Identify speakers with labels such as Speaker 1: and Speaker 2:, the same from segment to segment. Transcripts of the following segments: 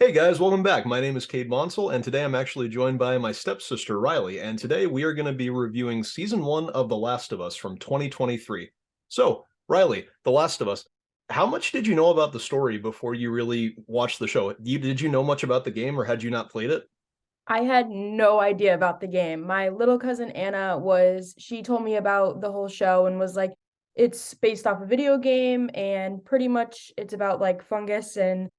Speaker 1: Hey guys, welcome back. My name is Cade Monsell, and today I'm actually joined by my stepsister Riley. And today we are going to be reviewing season one of The Last of Us from 2023. So, Riley, The Last of Us, how much did you know about the story before you really watched the show? Did you know much about the game, or had you not played it?
Speaker 2: I had no idea about the game. My little cousin Anna she told me about the whole show and was like, it's based off a video game and pretty much it's about like fungus and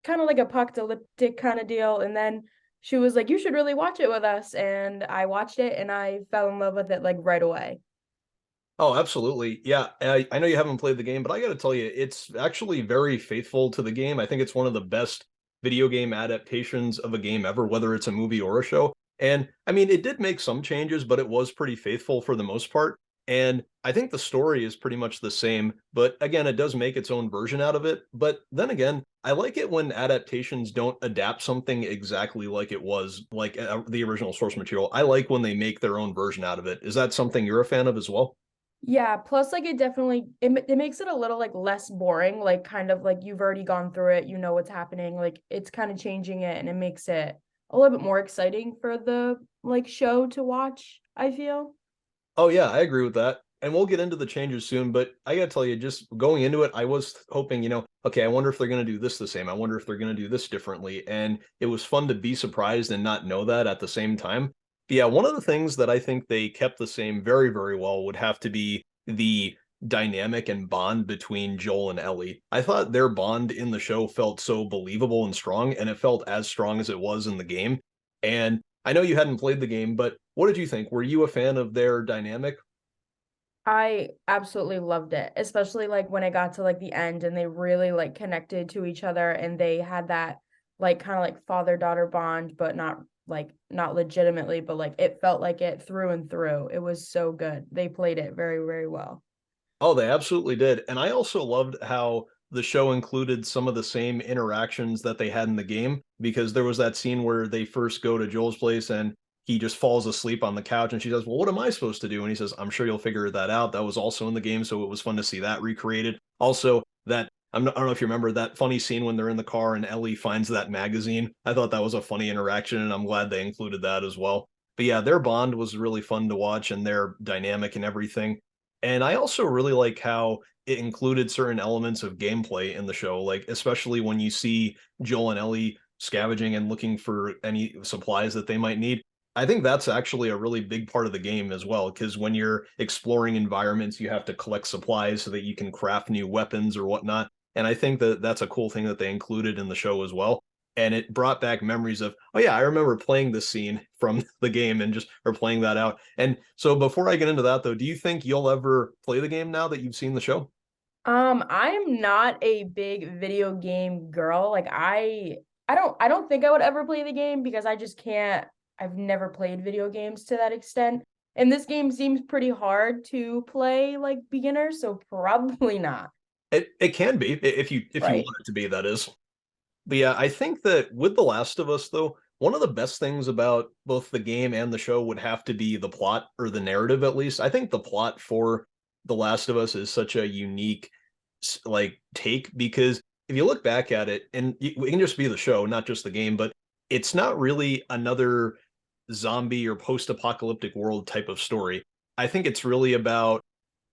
Speaker 2: kind of like apocalyptic kind of deal. And then she was like, you should really watch it with us. And I watched it and I fell in love with it like right away.
Speaker 1: Oh, absolutely. Yeah, I know you haven't played the game, but I got to tell you, it's actually very faithful to the game. I think it's one of the best video game adaptations of a game ever, whether it's a movie or a show. And I mean, it did make some changes, but it was pretty faithful for the most part. And I think the story is pretty much the same, but again, it does make its own version out of it. But then again, I like it when adaptations don't adapt something exactly like it was, like the original source material. I like when they make their own version out of it. Is that something you're a fan of as well?
Speaker 2: Yeah, plus like it makes it a little like less boring, like kind of like you've already gone through it, you know what's happening, like it's kind of changing it and it makes it a little bit more exciting for the like show to watch, I feel.
Speaker 1: Oh yeah, I agree with that. And we'll get into the changes soon, but I gotta tell you, just going into it, I was hoping, okay, I wonder if they're gonna do this the same. I wonder if they're gonna do this differently. And it was fun to be surprised and not know that at the same time. But yeah, one of the things that I think they kept the same very, very well would have to be the dynamic and bond between Joel and Ellie. I thought their bond in the show felt so believable and strong, and it felt as strong as it was in the game. And I know you hadn't played the game, but what did you think? Were you a fan of their dynamic?
Speaker 2: I absolutely loved it, especially like when it got to like the end and they really like connected to each other and they had that like kind of like father-daughter bond, but not legitimately, but like it felt like it through and through. It was so good. They played it very, very well.
Speaker 1: Oh, they absolutely did. And I also loved how the show included some of the same interactions that they had in the game because there was that scene where they first go to Joel's place and he just falls asleep on the couch and she says, "Well, what am I supposed to do?" And he says, "I'm sure you'll figure that out." That was also in the game, so it was fun to see that recreated. Also, I don't know if you remember that funny scene when they're in the car and Ellie finds that magazine. I thought that was a funny interaction and I'm glad they included that as well. But yeah, their bond was really fun to watch and their dynamic and everything. And I also really like how it included certain elements of gameplay in the show, like especially when you see Joel and Ellie scavenging and looking for any supplies that they might need. I think that's actually a really big part of the game as well, because when you're exploring environments, you have to collect supplies so that you can craft new weapons or whatnot. And I think that that's a cool thing that they included in the show as well. And it brought back memories of, oh yeah, I remember playing this scene from the game and just or playing that out. And so before I get into that though, do you think you'll ever play the game now that you've seen the show?
Speaker 2: I am not a big video game girl. I don't think I would ever play the game because I just can't. I've never played video games to that extent. And this game seems pretty hard to play like beginners, so probably not,
Speaker 1: It can be if you
Speaker 2: right?
Speaker 1: want it to be, that is. But yeah, I think that with The Last of Us, though, one of the best things about both the game and the show would have to be the plot or the narrative, at least. I think the plot for The Last of Us is such a unique, like, take because if you look back at it, and it can just be the show, not just the game, but it's not really another zombie or post-apocalyptic world type of story. I think it's really about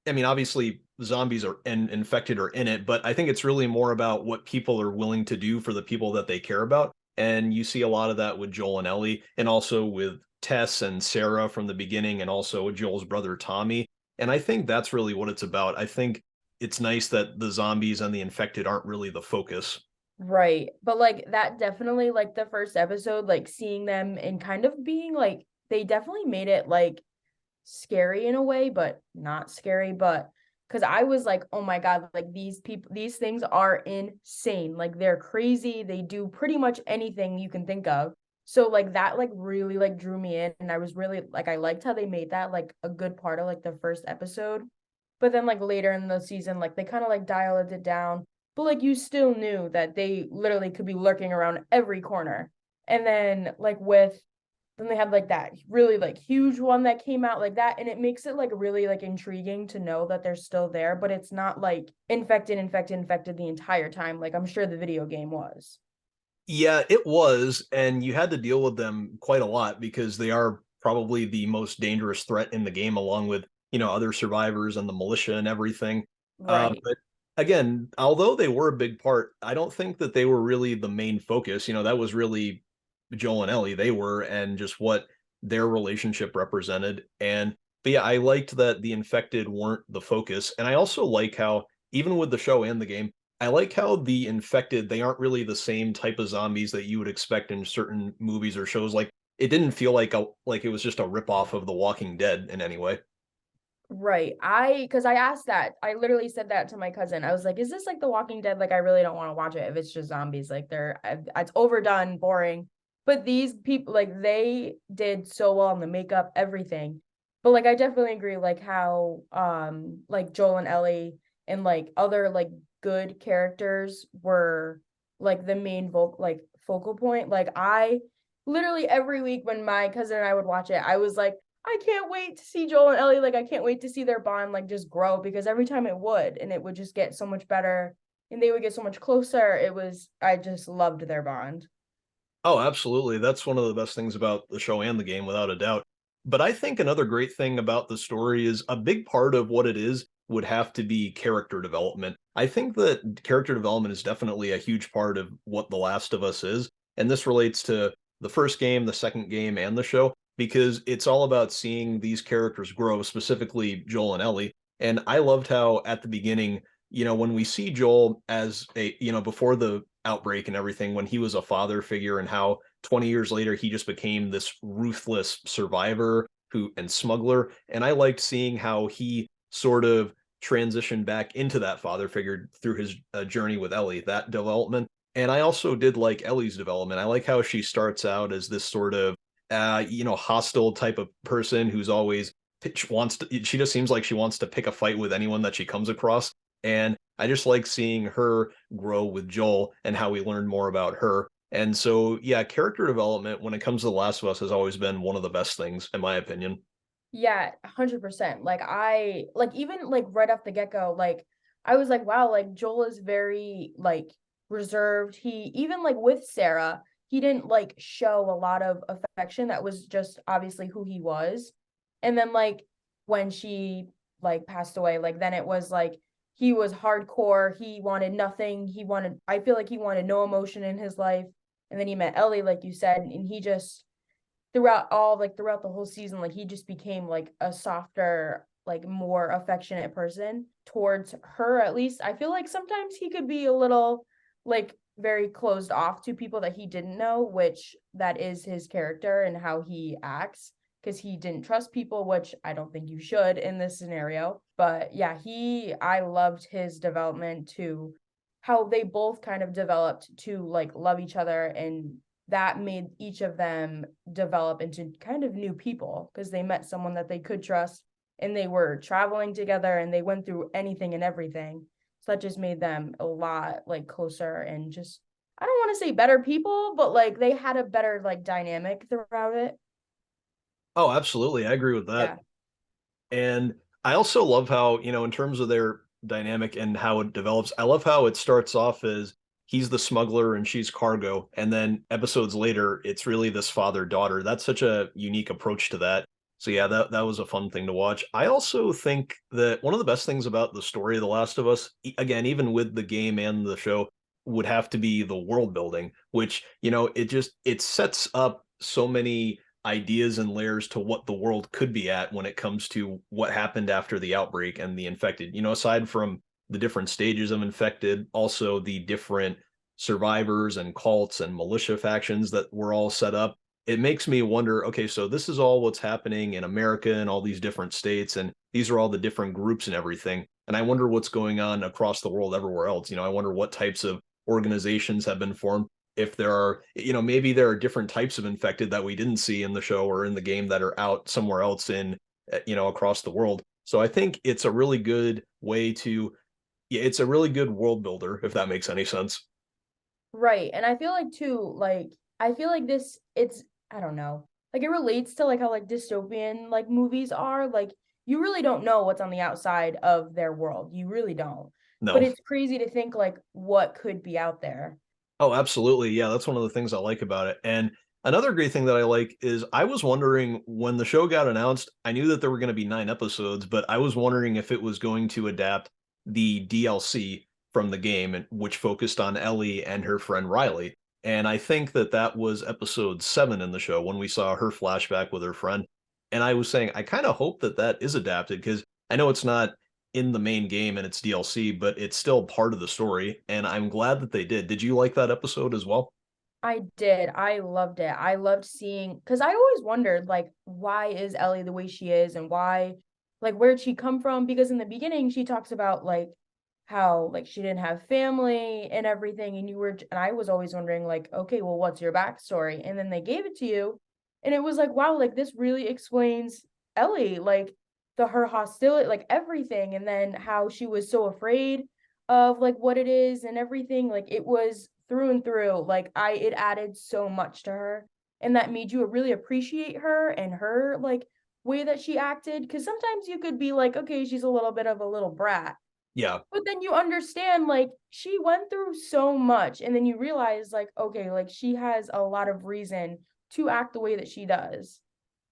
Speaker 1: I mean, obviously, zombies are and infected are in it, but I think it's really more about what people are willing to do for the people that they care about. And you see a lot of that with Joel and Ellie, and also with Tess and Sarah from the beginning, and also Joel's brother Tommy. And I think that's really what it's about. I think it's nice that the zombies and the infected aren't really the focus.
Speaker 2: Right. But like that definitely like the first episode, like seeing them and kind of being like they definitely made it like scary in a way, but not scary. But because I was like, oh my God, like these people, these things are insane. Like they're crazy. They do pretty much anything you can think of. So like that like really like drew me in. And I was really like I liked how they made that like a good part of like the first episode. But then like later in the season, like they kind of like dialed it down. But like you still knew that they literally could be lurking around every corner. And then they had like that really like huge one that came out like that and it makes it like really like intriguing to know that they're still there, but it's not like infected the entire time like I'm sure the video game was.
Speaker 1: Yeah, it was, and you had to deal with them quite a lot because they are probably the most dangerous threat in the game, along with other survivors and the militia and everything.
Speaker 2: Right.
Speaker 1: But again, although they were a big part, I don't think that they were really the main focus. That was really Joel and Ellie. They were, and just what their relationship represented. And but yeah, I liked that the infected weren't the focus, and I also like how even with the show and the game I like how the infected, they aren't really the same type of zombies that you would expect in certain movies or shows. Like it didn't feel like it was just a ripoff of The Walking Dead in any way.
Speaker 2: Right. Because I asked that. I literally said that to my cousin. I was like, "Is this like The Walking Dead? Like, I really don't want to watch it if it's just zombies. Like, it's overdone, boring." But these people, like, they did so well on the makeup, everything. But like, I definitely agree, like how, like Joel and Ellie and like other like good characters were like the main focal point. Like, I literally every week when my cousin and I would watch it, I was like, I can't wait to see Joel and Ellie. Like, I can't wait to see their bond like just grow because every time it would, and it would just get so much better, and they would get so much closer. I just loved their bond.
Speaker 1: Oh, absolutely. That's one of the best things about the show and the game, without a doubt. But I think another great thing about the story is a big part of what it is would have to be character development. I think that character development is definitely a huge part of what The Last of Us is. And this relates to the first game, the second game, and the show, because it's all about seeing these characters grow, specifically Joel and Ellie. And I loved how at the beginning, when we see Joel as before the outbreak and everything, when he was a father figure, and how 20 years later he just became this ruthless survivor who and smuggler. And I liked seeing how he sort of transitioned back into that father figure through his journey with Ellie, that development. And I also did like Ellie's development. I like how she starts out as this sort of hostile type of person who's always she just seems like she wants to pick a fight with anyone that she comes across. And I just like seeing her grow with Joel and how we learn more about her. And so, yeah, character development when it comes to The Last of Us has always been one of the best things, in my opinion.
Speaker 2: Yeah, 100%. Like, even like right off the get-go, like I was like, wow, like Joel is very like reserved. He even like with Sarah, he didn't like show a lot of affection. That was just obviously who he was. And then like when she like passed away, like then it was like he was hardcore. He wanted nothing. I feel like he wanted no emotion in his life. And then he met Ellie, like you said, and he just throughout the whole season, like he just became like a softer, like more affectionate person towards her. At least I feel like sometimes he could be a little like very closed off to people that he didn't know, which that is his character and how he acts, because he didn't trust people, which I don't think you should in this scenario. But yeah, I loved his development to how they both kind of developed to like love each other, and that made each of them develop into kind of new people because they met someone that they could trust, and they were traveling together and they went through anything and everything. So that just made them a lot like closer, and just I don't want to say better people, but like they had a better like dynamic throughout it.
Speaker 1: Oh, absolutely. I agree with that.
Speaker 2: Yeah.
Speaker 1: And I also love how, in terms of their dynamic and how it develops, I love how it starts off as he's the smuggler and she's cargo. And then episodes later, it's really this father daughter. That's such a unique approach to that. So yeah, that was a fun thing to watch. I also think that one of the best things about the story of The Last of Us, again, even with the game and the show, would have to be the world building, which, it sets up so many ideas and layers to what the world could be at when it comes to what happened after the outbreak and the infected. Aside from the different stages of infected, also the different survivors and cults and militia factions that were all set up. It makes me wonder, okay, so this is all what's happening in America and all these different states, and these are all the different groups and everything. And I wonder what's going on across the world everywhere else. I wonder what types of organizations have been formed, if there are, maybe there are different types of infected that we didn't see in the show or in the game that are out somewhere else across the world. So I think it's a really good way to, yeah, it's a really good world builder, if that makes any sense.
Speaker 2: Right. And I feel like too, like I feel like it's I don't know. Like it relates to like how like dystopian like movies are. Like you really don't know what's on the outside of their world. You really don't. But
Speaker 1: No.
Speaker 2: it's crazy to think like what could be out there.
Speaker 1: Oh, absolutely. Yeah, that's one of the things I like about it. And another great thing that I like is I was wondering when the show got announced, I knew that there were going to be 9 episodes, but I was wondering if it was going to adapt the DLC from the game, which focused on Ellie and her friend Riley. And I think that that was episode 7 in the show when we saw her flashback with her friend. And I was saying, I kind of hope that that is adapted because I know it's not in the main game and it's DLC, but it's still part of the story, and I'm glad that they did. Did you like that episode as well?
Speaker 2: I did. I loved it. I loved seeing because I always wondered like why is Ellie the way she is and why like where'd she come from? Because in the beginning she talks about like how like she didn't have family and everything and you were and I was always wondering like okay, well what's your backstory? And then they gave it to you and it was like wow, like this really explains Ellie, like her hostility, like everything and then how she was so afraid of like what it is and everything like it was through and through like I it added so much to her and that made you really appreciate her and her like way that she acted because sometimes you could be like okay she's a little bit of a little brat
Speaker 1: Yeah.
Speaker 2: but then you understand like she went through so much and then you realize like okay like she has a lot of reason to act the way that she does.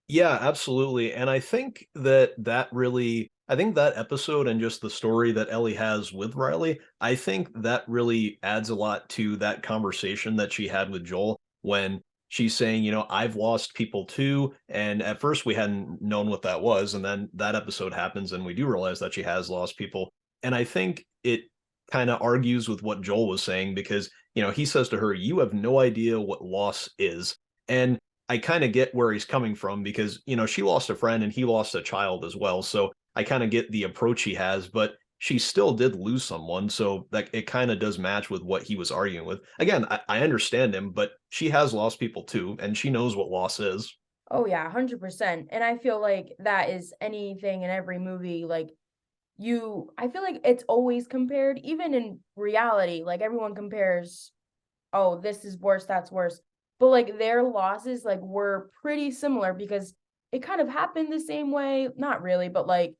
Speaker 1: Yeah, absolutely. And I think that that really, I think that episode and just the story that Ellie has with Riley, I think that really adds a lot to that conversation that she had with Joel when she's saying, I've lost people too. And at first we hadn't known what that was. And then that episode happens and we do realize that she has lost people. And I think it kind of argues with what Joel was saying because, he says to her, you have no idea what loss is. And I kind of get where he's coming from because, she lost a friend and he lost a child as well. So I kind of get the approach he has, but she still did lose someone. So that it kind of does match with what he was arguing with. Again, I understand him, but she has lost people too, and she knows what loss is.
Speaker 2: Oh yeah, 100%. And I feel like that is anything in every movie like you I feel like it's always compared even in reality like everyone compares oh this is worse that's worse but like their losses like were pretty similar because it kind of happened the same way not really but like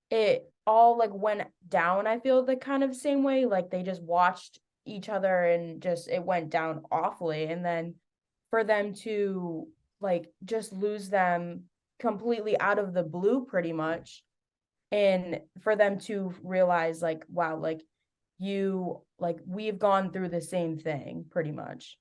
Speaker 2: it all like went down I feel the kind of same way like they just watched each other and just it went down awfully and then for them to like just lose them completely out of the blue pretty much and for them to realize like wow like you like we've gone through the same thing pretty much.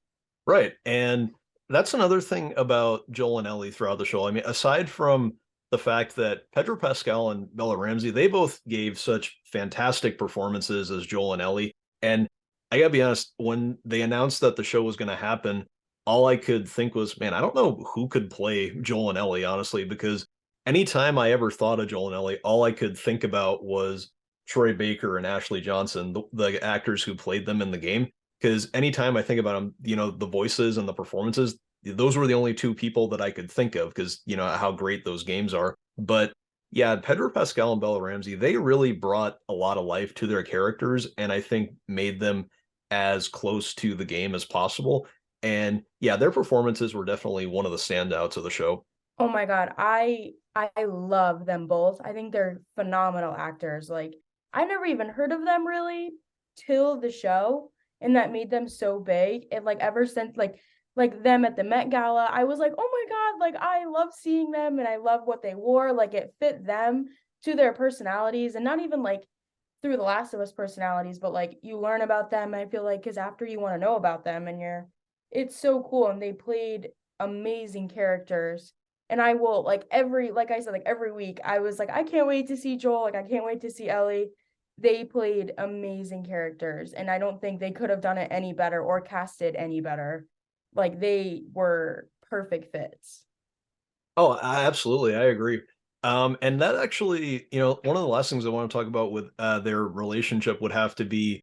Speaker 1: Right. And that's another thing about Joel and Ellie throughout the show. I mean, aside from the fact that Pedro Pascal and Bella Ramsey, they both gave such fantastic performances as Joel and Ellie. And I gotta be honest, when they announced that the show was going to happen, all I could think was, man, I don't know who could play Joel and Ellie, honestly, because anytime I ever thought of Joel and Ellie, all I could think about was Troy Baker and Ashley Johnson, the actors who played them in the game because anytime I think about them, the voices and the performances, those were the only two people that I could think of because how great those games are. But yeah, Pedro Pascal and Bella Ramsey, they really brought a lot of life to their characters and I think made them as close to the game as possible. And yeah, their performances were definitely one of the standouts of the show.
Speaker 2: Oh my god, I love them both. I think they're phenomenal actors. Like I never even heard of them really till the show and that made them so big. And like ever since like them at the Met Gala, I was like, "Oh my god, like I love seeing them and I love what they wore. Like it fit them to their personalities and not even like through the Last of Us personalities, but like you learn about them. I feel like because after you want to know about them and you're it's so cool and they played amazing characters and I will like every like I said, like every week, I was like, I can't wait to see Joel, like I can't wait to see Ellie. They played amazing characters, and I don't think they could have done it any better or casted any better. Like they were perfect fits.
Speaker 1: Oh, absolutely. I agree. And that actually, one of the last things I want to talk about with their relationship would have to be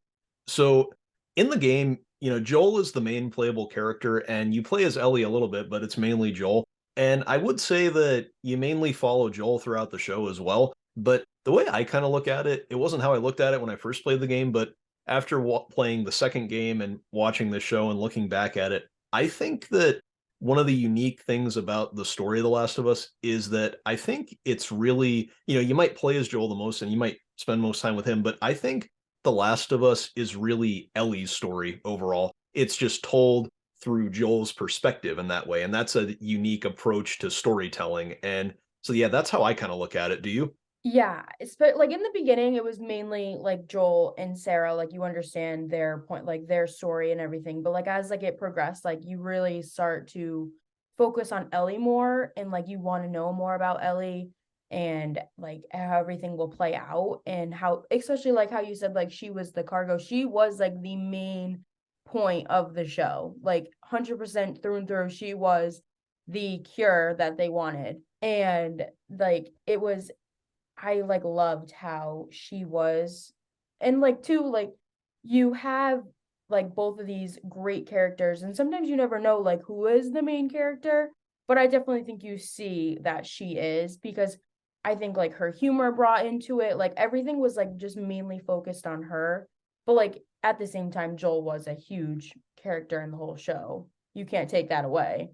Speaker 1: so in the game, Joel is the main playable character, and you play as Ellie a little bit, but it's mainly Joel. And I would say that you mainly follow Joel throughout the show as well. But the way I kind of look at it, it wasn't how I looked at it when I first played the game, but after playing the second game and watching the show and looking back at it, I think that one of the unique things about the story of The Last of Us is that I think it's really, you might play as Joel the most and you might spend most time with him, but I think The Last of Us is really Ellie's story overall. It's just told through Joel's perspective in that way. And that's a unique approach to storytelling. And so, yeah, that's how I kind of look at it. Do you?
Speaker 2: Yeah, it's but like in the beginning, it was mainly like Joel and Sarah, like you understand their point, like their story and everything. But like as like it progressed, like you really start to focus on Ellie more and like you want to know more about Ellie and like how everything will play out and how especially like how you said like she was the cargo, she was like the main point of the show. Like 100% through and through, she was the cure that they wanted. And like it was I like loved how she was and like too like you have like both of these great characters and sometimes you never know like who is the main character, but I definitely think you see that she is because I think like her humor brought into it, like everything was like just mainly focused on her. But like at the same time Joel was a huge character in the whole show. You can't take that away.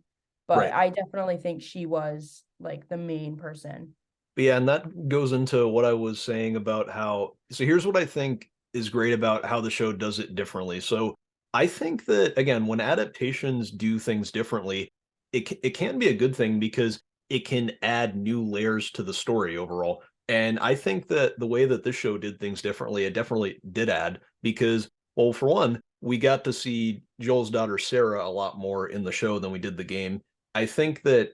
Speaker 2: But
Speaker 1: Right.
Speaker 2: I definitely think she was like the main person.
Speaker 1: But yeah, and that goes into what I was saying about how. So here's what I think is great about how the show does it differently. So I think that again, when adaptations do things differently, it can be a good thing because it can add new layers to the story overall. And I think that the way that this show did things differently, it definitely did add because, well, for one, we got to see Joel's daughter Sarah a lot more in the show than we did the game. I think that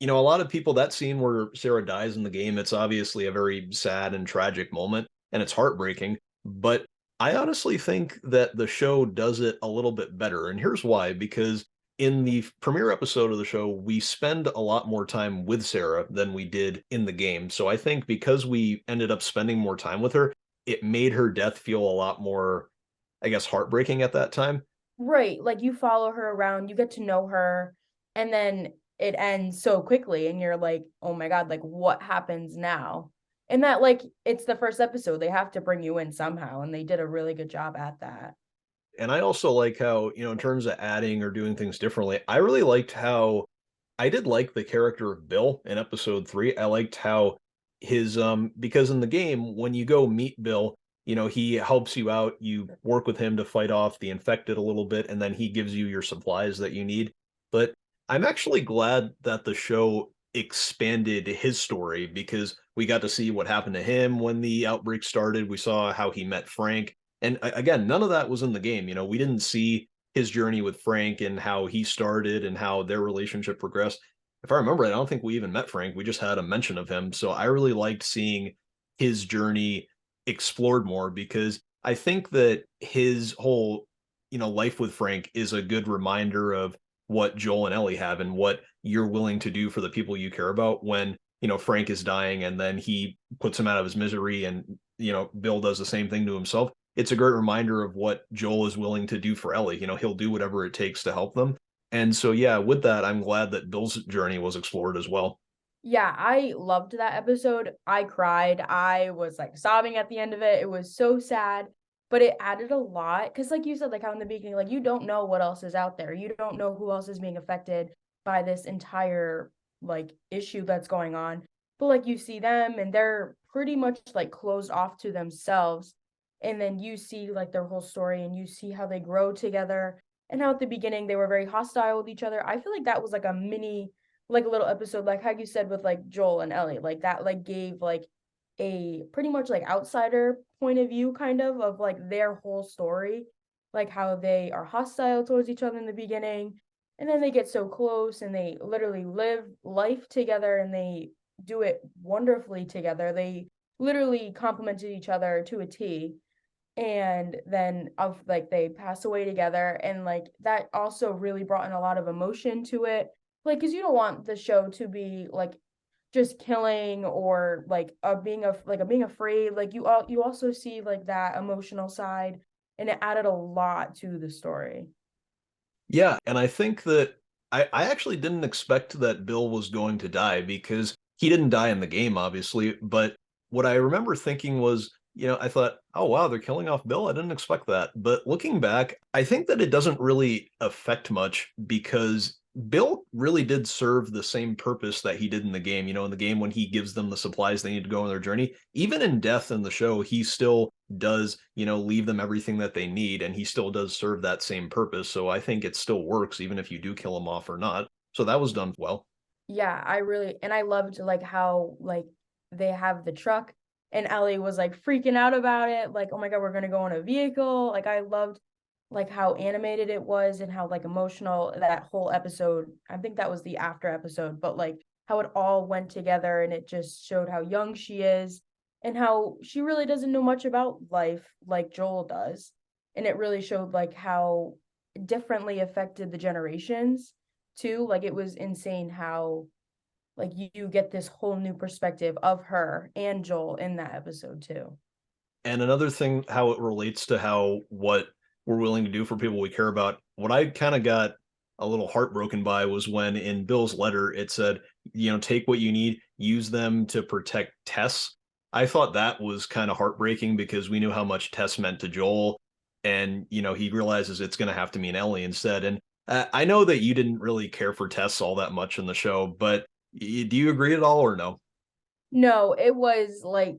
Speaker 1: a lot of people, that scene where Sarah dies in the game, it's obviously a very sad and tragic moment, and it's heartbreaking. But I honestly think that the show does it a little bit better. And here's why, because in the premiere episode of the show, we spend a lot more time with Sarah than we did in the game. So I think because we ended up spending more time with her, it made her death feel a lot more, I guess, heartbreaking at that time.
Speaker 2: Right, like, you follow her around, you get to know her, and then it ends so quickly, and you're like, "Oh my god, like, what happens now?" And that, like, it's the first episode, they have to bring you in somehow, and they did a really good job at that.
Speaker 1: And I also like how, in terms of adding or doing things differently, I really liked how I did like the character of Bill in episode 3. I liked how because in the game, when you go meet Bill, he helps you out, you work with him to fight off the infected a little bit, and then he gives you your supplies that you need. But I'm actually glad that the show expanded his story because we got to see what happened to him when the outbreak started. We saw how he met Frank. And again, none of that was in the game. We didn't see his journey with Frank and how he started and how their relationship progressed. If I remember, I don't think we even met Frank. We just had a mention of him. So I really liked seeing his journey explored more because I think that his whole, life with Frank is a good reminder of what Joel and Ellie have and what you're willing to do for the people you care about when, Frank is dying and then he puts him out of his misery and, Bill does the same thing to himself. It's a great reminder of what Joel is willing to do for Ellie. He'll do whatever it takes to help them. And so, yeah, with that, I'm glad that Bill's journey was explored as well.
Speaker 2: Yeah, I loved that episode. I cried. I was like sobbing at the end of it. It was so sad, but it added a lot because, like you said, like how in the beginning, like you don't know what else is out there. You don't know who else is being affected by this entire like issue that's going on. But like you see them and they're pretty much like closed off to themselves. And then you see like their whole story and you see how they grow together and how at the beginning they were very hostile with each other. I feel like that was like a mini like a little episode, like how you said with like Joel and Ellie, like that like gave like a pretty much like outsider point of view kind of like their whole story, like how they are hostile towards each other in the beginning, and then they get so close and they literally live life together and they do it wonderfully together. They literally complemented each other to a T. And then of like they pass away together and like that also really brought in a lot of emotion to it, like because you don't want the show to be like just killing or like being afraid, like you also see like that emotional side and it added a lot to the story.
Speaker 1: Yeah, and I think that I actually didn't expect that Bill was going to die because he didn't die in the game, obviously. But what I remember thinking was, I thought, oh, wow, they're killing off Bill. I didn't expect that. But looking back, I think that it doesn't really affect much because Bill really did serve the same purpose that he did in the game. In the game when he gives them the supplies they need to go on their journey, even in death in the show, he still does, leave them everything that they need, and he still does serve that same purpose. So I think it still works, even if you do kill him off or not. So that was done well.
Speaker 2: Yeah, I loved like how like they have the truck and Ellie was like freaking out about it, like, oh my God, we're gonna go in a vehicle. Like I loved like how animated it was and how like emotional that whole episode. I think that was the after episode, but like how it all went together and it just showed how young she is and how she really doesn't know much about life like Joel does. And it really showed like how differently affected the generations too. Like it was insane how like you get this whole new perspective of her and Joel in that episode too.
Speaker 1: And another thing, how it relates to how what we're willing to do for people we care about. What I kind of got a little heartbroken by was when in Bill's letter it said, take what you need, use them to protect Tess. I thought that was kind of heartbreaking because we knew how much Tess meant to Joel, and he realizes it's going to have to mean Ellie instead. And I know that you didn't really care for Tess all that much in the show, but do you agree at all or no?
Speaker 2: No, it was like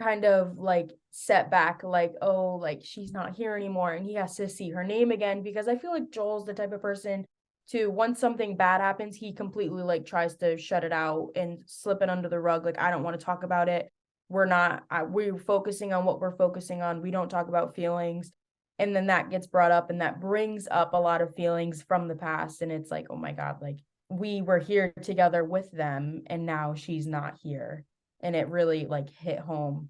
Speaker 2: kind of like setback, like, oh, like she's not here anymore and he has to see her name again because I feel like Joel's the type of person to once something bad happens, he completely like tries to shut it out and slip it under the rug. Like, I don't want to talk about it. We're focusing on what we're focusing on. We don't talk about feelings. And then that gets brought up and that brings up a lot of feelings from the past. And it's like, oh my God, like we were here together with them and now she's not here. And it really like hit home.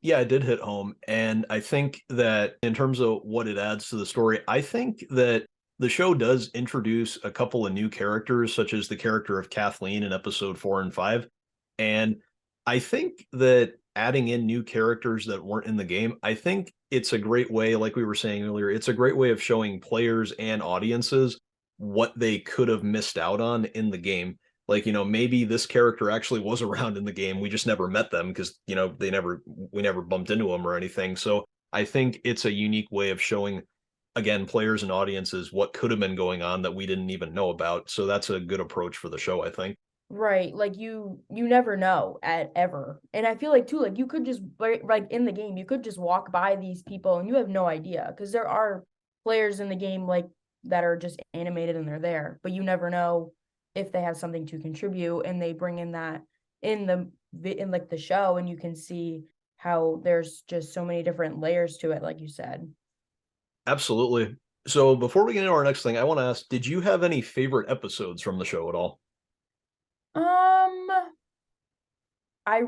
Speaker 1: Yeah, it did hit home. And I think that in terms of what it adds to the story, I think that the show does introduce a couple of new characters, such as the character of Kathleen in episode 4 and 5. And I think that adding in new characters that weren't in the game, I think it's a great way, like we were saying earlier, it's a great way of showing players and audiences what they could have missed out on in the game. Like, maybe this character actually was around in the game, we just never met them because we never bumped into them or anything. So I think it's a unique way of showing, again, players and audiences what could have been going on that we didn't even know about. So that's a good approach for the show, I think.
Speaker 2: Right. Like you never know at ever. And I feel like too, like you could just like in the game, you could just walk by these people and you have no idea because there are players in the game like that are just animated and they're there, but you never know if they have something to contribute and they bring in that in in like the show and you can see how there's just so many different layers to it, like you said.
Speaker 1: Absolutely. So before we get into our next thing, I want to ask, did you have any favorite episodes from the show at all?
Speaker 2: Um, I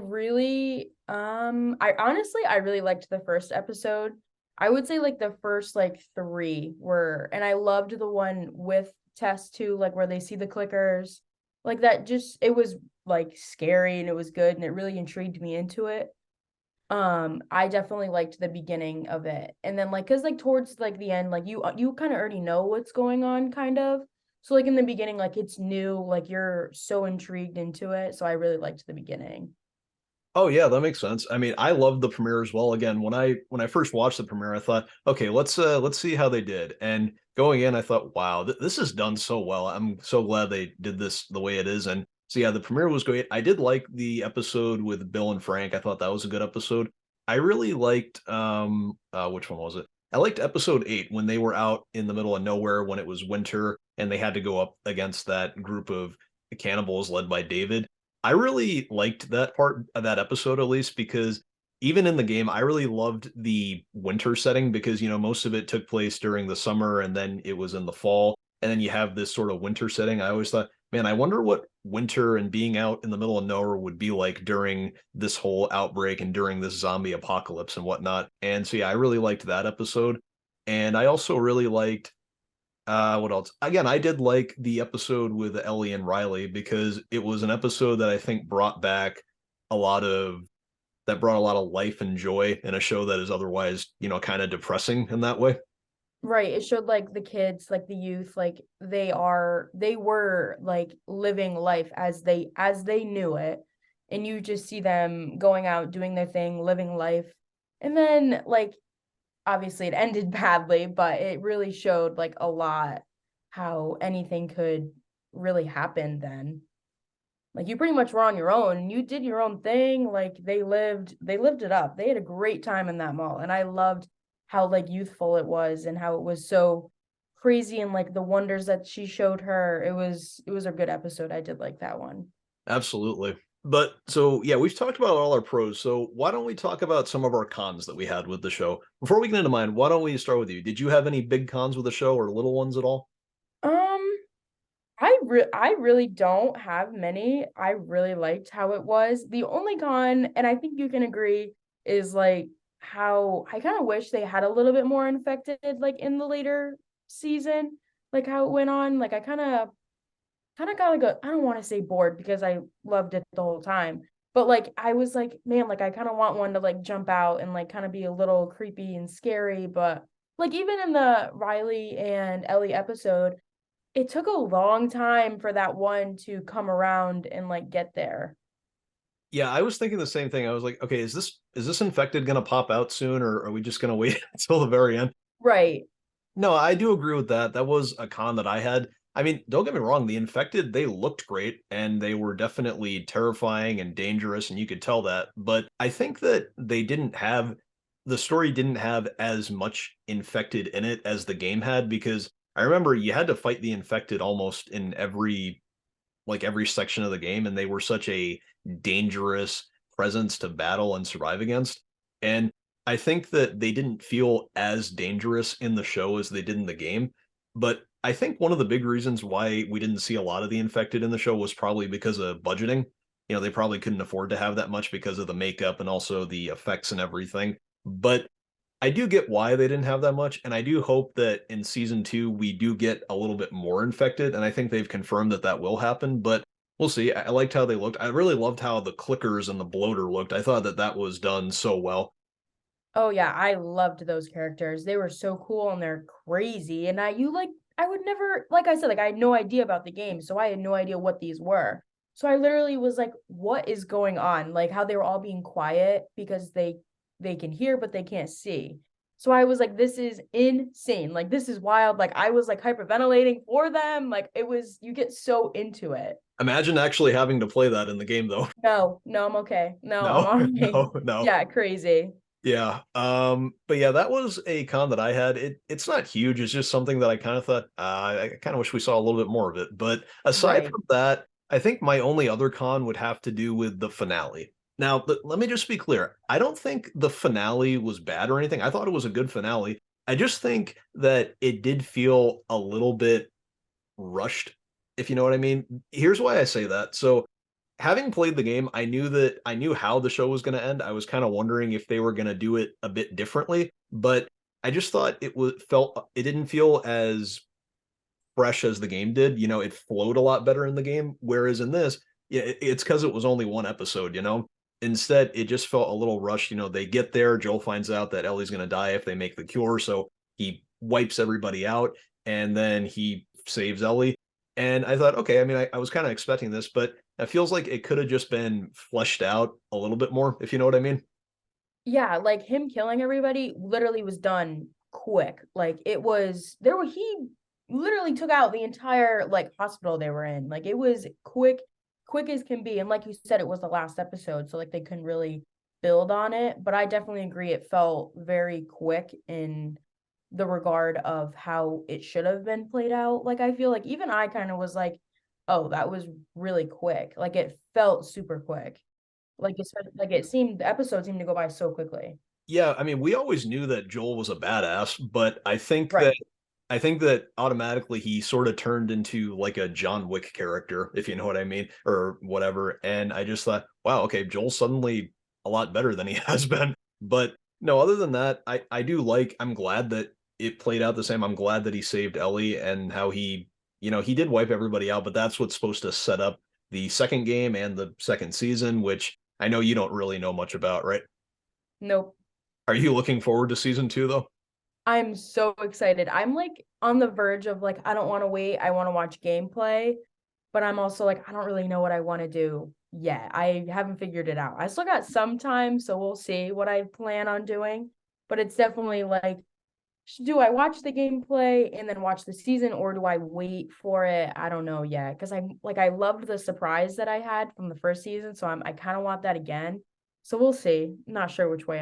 Speaker 2: honestly I really liked the first episode. I would say like the first like three were, and I loved the one with Tess too, like where they see the clickers. Like that just it was like scary and it was good and it really intrigued me into it. I definitely liked the beginning of it. And then like cuz like towards like the end like you kind of already know what's going on kind of. So like in the beginning like it's new, like you're so intrigued into it. So I really liked the beginning.
Speaker 1: Oh yeah, that makes sense. I mean, I loved the premiere as well. Again, when I first watched the premiere, I thought, okay, let's see how they did. And going in, I thought, wow, this is done so well. I'm so glad they did this the way it is. And so yeah, the premiere was great. I did like the episode with Bill and Frank. I thought that was a good episode. I really liked which one was it? I liked episode 8 when they were out in the middle of nowhere when it was winter and they had to go up against that group of cannibals led by David. I really liked that part of that episode at least because even in the game, I really loved the winter setting because, most of it took place during the summer and then it was in the fall. And then you have this sort of winter setting. I always thought, man, I wonder what winter and being out in the middle of nowhere would be like during this whole outbreak and during this zombie apocalypse and whatnot. And so, yeah, I really liked that episode. And I also really liked what else? Again, I did like the episode with Ellie and Riley because it was an episode that I think a lot of brought a lot of life and joy in a show that is otherwise, kind of depressing in that way.
Speaker 2: Right. It showed like the kids, like the youth, like they were like living life as they knew it. And you just see them going out, doing their thing, living life. And then like obviously it ended badly, but it really showed like a lot how anything could really happen then. Like you pretty much were on your own and you did your own thing. Like they lived it up. They had a great time in that mall. And I loved how like youthful it was and how it was so crazy and like the wonders that she showed her. It was a good episode. I did like that one.
Speaker 1: Absolutely. But so yeah, we've talked about all our pros. So why don't we talk about some of our cons that we had with the show? Before we get into mine, why don't we start with you? Did you have any big cons with the show or little ones at all?
Speaker 2: Um, I really don't have many. I really liked how it was. The only con, and I think you can agree, is like how I kind of wish they had a little bit more infected like in the later season, like how it went on. Like I kind of got like I don't want to say bored because I loved it the whole time. But like I was like, man, like I kind of want one to like jump out and like kind of be a little creepy and scary. But like even in the Riley and Ellie episode, it took a long time for that one to come around and like get there.
Speaker 1: Yeah, I was thinking the same thing. I was like, okay, is this infected gonna pop out soon, or are we just gonna wait until the very end?
Speaker 2: Right.
Speaker 1: No, I do agree with that. That was a con that I had. I mean, don't get me wrong, the infected, they looked great and they were definitely terrifying and dangerous, and you could tell that. But I think that the story didn't have as much infected in it as the game had, because I remember you had to fight the infected almost in every section of the game, and they were such a dangerous presence to battle and survive against. And I think that they didn't feel as dangerous in the show as they did in the game. But I think one of the big reasons why we didn't see a lot of the infected in the show was probably because of budgeting. They probably couldn't afford to have that much because of the makeup and also the effects and everything. But I do get why they didn't have that much, and I do hope that in season two we do get a little bit more infected, and I think they've confirmed that that will happen. But we'll see. I liked how they looked. I really loved how the clickers and the bloater looked. I thought that that was done so well.
Speaker 2: Oh yeah, I loved those characters. They were so cool and they're crazy. And I would never, like I said, like I had no idea about the game, so I had no idea what these were. So I literally was like, what is going on? Like how they were all being quiet because they can hear but they can't see. So I was like, this is insane. Like this is wild. Like I was like hyperventilating for them. Like it was you get so into it.
Speaker 1: Imagine actually having to play that in the game, though.
Speaker 2: No, no, I'm okay. No, I'm
Speaker 1: No,
Speaker 2: all right.
Speaker 1: no, no.
Speaker 2: Yeah, crazy.
Speaker 1: Yeah. But yeah, that was a con that I had. It's not huge. It's just something that I kind of thought, I kind of wish we saw a little bit more of it. But aside
Speaker 2: Right.
Speaker 1: from that, I think my only other con would have to do with the finale. Now, let me just be clear. I don't think the finale was bad or anything. I thought it was a good finale. I just think that it did feel a little bit rushed, if you know what I mean. Here's why I say that. So, having played the game, I knew how the show was going to end. I was kind of wondering if they were going to do it a bit differently, but I just thought it didn't feel as fresh as the game did. It flowed a lot better in the game, whereas in this, yeah, it's because it was only one episode. Instead, it just felt a little rushed. They get there, Joel finds out that Ellie's going to die if they make the cure, so he wipes everybody out, and then he saves Ellie. And I thought, okay, I mean, I was kind of expecting this, but it feels like it could have just been fleshed out a little bit more, if you know what I mean.
Speaker 2: Yeah, like him killing everybody literally was done quick. Like it was there were he literally took out the entire like hospital they were in. Like it was quick, quick as can be. And like you said, it was the last episode, so like they couldn't really build on it. But I definitely agree it felt very quick in the regard of how it should have been played out. Like I feel like even I kind of was like, oh, that was really quick. Like it felt super quick. Like it seemed the episode seemed to go by so quickly.
Speaker 1: Yeah, I mean, we always knew that Joel was a badass, but
Speaker 2: Right.
Speaker 1: I think that automatically he sort of turned into like a John Wick character, if you know what I mean, or whatever. And I just thought, wow, okay, Joel's suddenly a lot better than he has been. But no, other than that, I'm glad that it played out the same. I'm glad that he saved Ellie and how he did wipe everybody out, but that's what's supposed to set up the second game and the second season, which I know you don't really know much about, right?
Speaker 2: Nope.
Speaker 1: Are you looking forward to season two though?
Speaker 2: I'm so excited. I'm like on the verge of like I don't want to wait. I want to watch gameplay, but I'm also like I don't really know what I want to do yet. I haven't figured it out. I still got some time, so we'll see what I plan on doing. But it's definitely like do I watch the gameplay and then watch the season, or do I wait for it? I don't know yet, because I loved the surprise that I had from the first season, so I kind of want that again. So we'll see. Not sure which route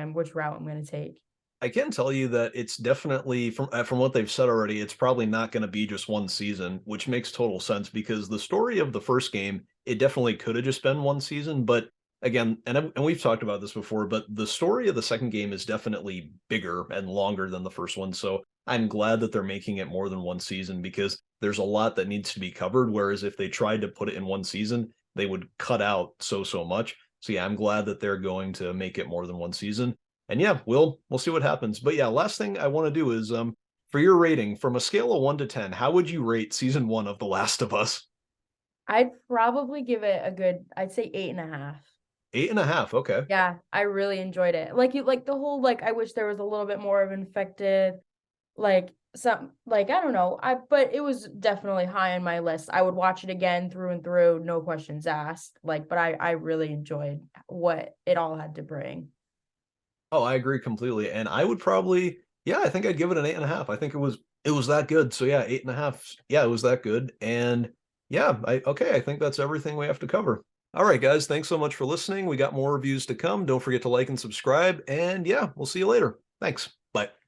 Speaker 2: I'm gonna take.
Speaker 1: I can tell you that it's definitely from what they've said already, it's probably not going to be just one season, which makes total sense because the story of the first game, it definitely could have just been one season, but again, and we've talked about this before, but the story of the second game is definitely bigger and longer than the first one. So I'm glad that they're making it more than one season because there's a lot that needs to be covered. Whereas if they tried to put it in one season, they would cut out so much. So yeah, I'm glad that they're going to make it more than one season. And yeah, we'll see what happens. But yeah, last thing I want to do is for your rating from a scale of 1 to 10, how would you rate season one of The Last of Us?
Speaker 2: I'd probably give it a good, I'd say 8.5.
Speaker 1: 8.5. Okay.
Speaker 2: Yeah, I really enjoyed it. Like you like the whole like I wish there was a little bit more of infected, like some like I don't know. But it was definitely high on my list. I would watch it again through and through, no questions asked. Like, but I really enjoyed what it all had to bring.
Speaker 1: Oh, I agree completely. And I would probably, yeah, I think I'd give it an 8.5. I think it was that good. So yeah, 8.5. Yeah, it was that good. And yeah, I think that's everything we have to cover. All right, guys, thanks so much for listening. We got more reviews to come. Don't forget to like and subscribe. And yeah, we'll see you later. Thanks. Bye.